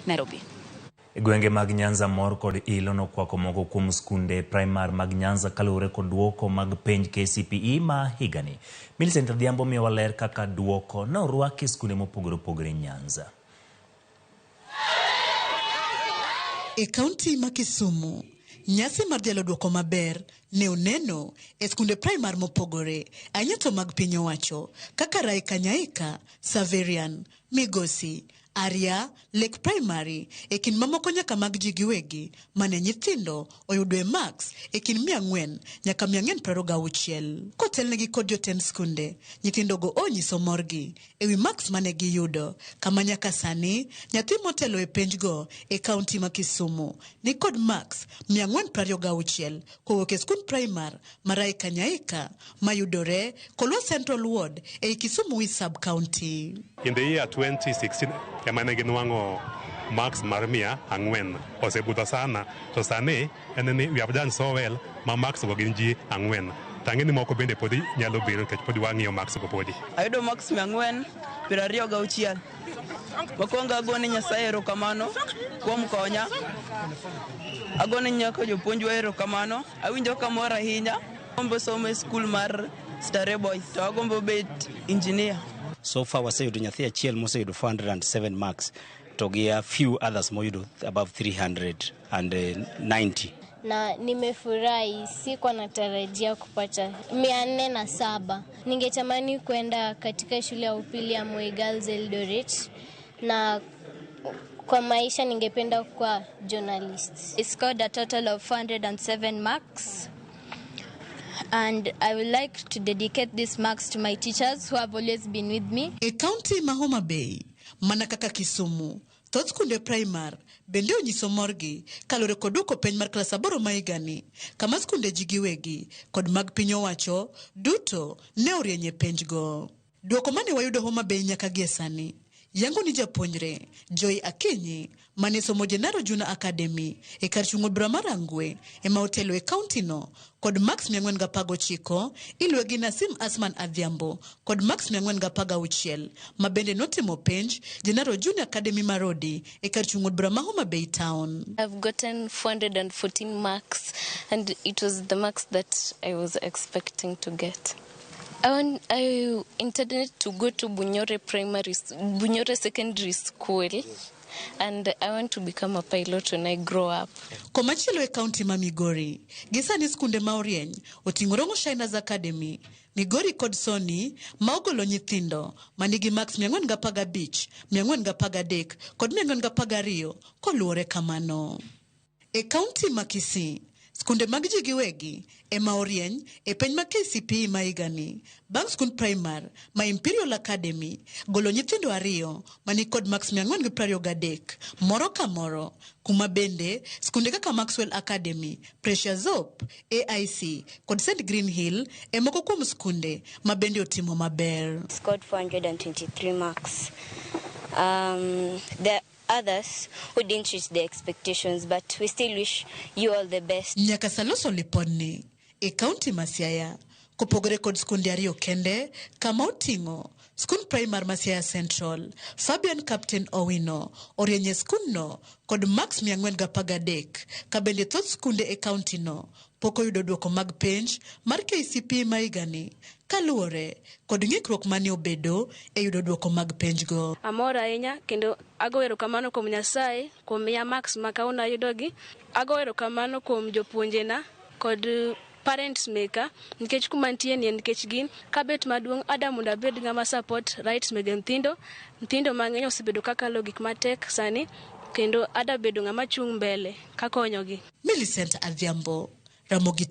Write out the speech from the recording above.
Nairobi. Gwenge mag Nyanza mor kod ilo nokwako moko kuom skunde primar mag Nyanza kalure kod duoko mag penj KCPE ma higani. Millicent Adhiambo miyo waler kaka duoko na orwaki skunde mopogore opogore Nyanza. E kaunti ma Kisumu, nyasi mar jalo duoko maber ne oneno e skunde primar mopogore anyato mag piny owacho kaka Rai Kanyaika, Saverian, Migosi, Aria, Lake Primary, ekin mamoko nyaka mag ji giwegi, mane nyithindo oyudo max ekin 400 nyaka 426. Kotelnegi kod jotend skunde, nyithindo go onyiso morgi ewi max mane giyudo, kama nyaka sani nyathi motelo e penj go e kaunti ma Kisumu ni kod max 426 kowuok e skund primar Rai Kanyaika mayudore Kolwa Central Ward e Kisumu East Sub County. In the year 2016, emane ginwango marks mar 400 osebudho sana to sani eneni we have done so well ma marks go gin ji 4 tangeni moko bende podi nyalo biro nikech podi wang'iyo marks go podi ayudo marks 426 mokwongo agone Nyasaye erokamano kuom konya agone nyaka jopuonjwa erokamano awinjo kamor ahinya agombo somo e skul mar Stare Boys to agombo bet engineer. So far, wasayudo nyathi achiel moseyudo 407 marks. To gi a few others moyudo above 390. Na nimefurahi, sikuwa natarajia kupata 407. Ningetamani kwenda katika shule ya upili ya Moi Girls Eldoret na kwa maisha ningependa kuwa journalist. I scored a total of 407 marks. And I would like to dedicate these marks to my teachers who have always been with me. E county ma Homa Bay, mana kaka Kisumu, thoth skunde primar bende onyiso morgi kalore kod duoko penj mar klas 8 ma higani, kama skunde ji giwegi kod mag piny owacho duto ne orienye penj go. Duoko mane wayudo Homa Bay nyaka gie sani yango ni japuonjre Joy Akinyi mane somo Jenaro Junior Academy e kar chungo bura marangwe e maotelo e county no kod max 419 ilwe gi Nasim Asman Adhiambo kod max 416 mabende notimo penj Jenaro Junior Academy Marodi e kar chungo bura ma Homa Bay town. I've gotten 414 marks and it was the marks that I was expecting to get. I intended to go to Bunyore Secondary School, and I want to become a pilot when I grow up. Komachilo e county ma Migori, gisani skunde ma orieny, oting'orongo Shiners Academy, Migori kod Sony, maogolo nyithindo, manigi max 415, 413, kod 412, koluore kamano. E county ma Kisii, skunde mag ji giwegi ema orieny e penj ma KCPE ma higani. Bang' skund primar ma Imperial Academy golo nyithindo 2 mani kod max 423 moro ka moro, kuma bende skunde kaka Maxwell Academy, Precious Hope, AIC kod St. Green Hill e moko kuom skunde ma bende otimo maber. Scored 423 marks. The others who didn't reach the expectations, but we still wish you all the best. Nyaka saloso lipodni e county ma Siaya kopogore kod skunde 2 kende kama oting'o skund primar ma Siaya Central, Fabian Captain Owino orienye skundno kod max 413, ka bende thoth skunde e county no poko yudo duoko mag penj mar KCPE ma higani kaluore kod ng'ikruok mane obedo e yudo duoko mag penj go. Amor ahinya kendo ago erokamano kuom Nyasaye kuom miya max ma kawuono ayudogi. Ago erokamano kuom jopuonjena kod parents maker nikech kuma nitie ni nikech gin kabet maduong' Adam mondo abed ng'ama support rights meg nyithindo mang'eny osebedo kakalo gik matek sani kendo ada bedo ng'ama chung' mbele kakonyogi. Millicent Adhiambo, Ramogi.